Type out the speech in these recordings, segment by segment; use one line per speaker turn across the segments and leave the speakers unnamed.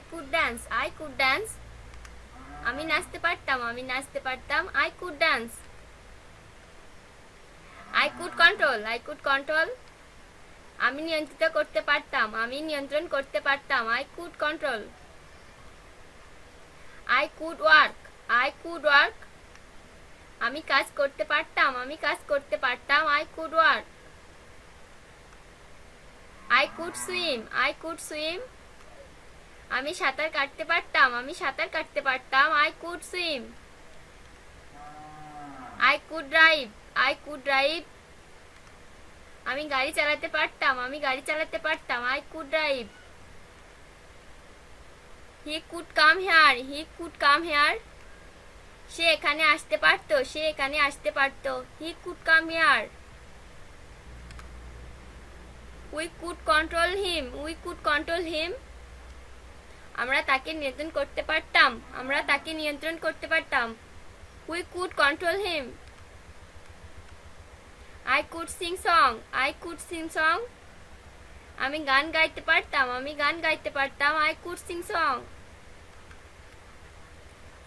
could dance. I could dance. আমি নাচতে পারতাম, আমি নাচতে পারতাম। I could dance. I could control. I could control. আমি নিয়ন্ত্রিত করতে পারতাম, আমি নিয়ন্ত্রণ করতে পারতাম। I could control. I could work. I could work. আমি কাজ করতে পারতাম, আমি কাজ করতে পারতাম। I could work. I could swim. I could swim. আমি সাঁতার কাটতে পারতাম, আমি সাঁতার কাটতে পারতাম। I could swim. I could drive. I could drive. আমি গাড়ি চালাতে পারতাম, আমি গাড়ি চালাতে পারতাম। I could drive. He could come here. He could come here. সে এখানে আসতে পারতো, সে এখানে আসতে পারতো। He could come here. We could control him. We could control him. আমরা তাকে নিয়ন্ত্রণ করতে পারতাম, আমরা তাকে নিয়ন্ত্রণ করতে পারতাম। We could control him. I could sing song. I could sing song. আমি গান গাইতে পারতাম, আমি গান গাইতে পারতাম। I could sing song.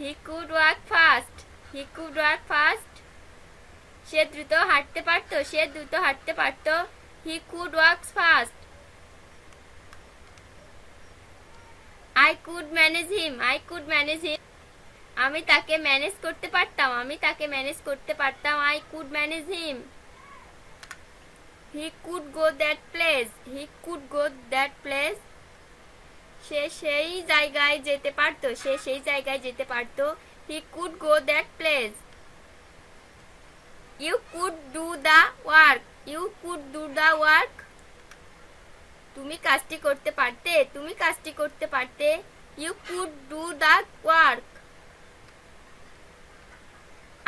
He could walk fast. He could walk fast. সে দ্রুত হাঁটতে পারতো, সে দ্রুত হাঁটতে পারতো। He could walk fast. I could manage him. I could manage him. আমি তাকে ম্যানেজ করতে পারতাম, আমি তাকে ম্যানেজ করতে পারতাম। I could manage him. He could go that place. He could go that place. সে সেই জায়গায় যেতে পারতো, সে সেই জায়গায় যেতে পারতো। He could go that place. You could do the work. You could do the work. তুমি কাজটি করতে পারতে, তুমি কাজটি করতে পারতে। You could do the work.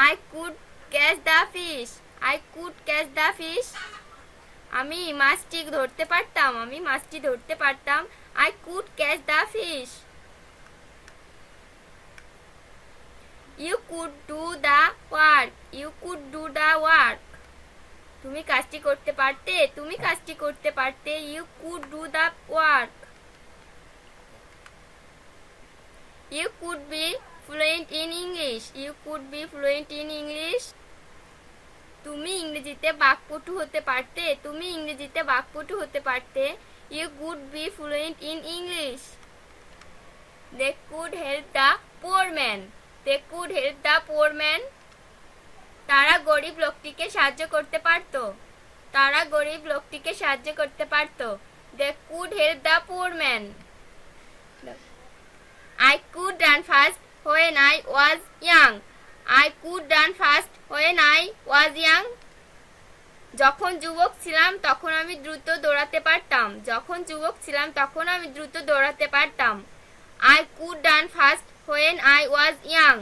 I could catch the fish. I could catch the fish. আমি মাছটি ধরতে পারতাম, আমি মাছটি ধরতে পারতাম। I could catch the fish. You could do the work. You could do the work. তুমি কাজটি করতে পারতে, তুমি কাজটি করতে পারতে। You could do the work. You could be fluent in English. You could be fluent in English. তুমি ইংরেজিতে বাকপটু হতে পারতে, তুমি ইংরেজিতে বাকপটু হতে পারতে। You could be fluent in English. They could help the poor man. They could help the poor man. তারা গরিব লোকটিকে সাহায্য করতে পারতো, তারা গরিব লোকটিকে সাহায্য করতে পারতো। They could help the poor man. I could run fast when I was young. I could run fast when I was young. যখন যুবক ছিলাম তখন আমি দ্রুত দৌড়াতে পারতাম, যখন যুবক ছিলাম তখন আমি দ্রুত দৌড়াতে পারতাম। I could run fast when I was young.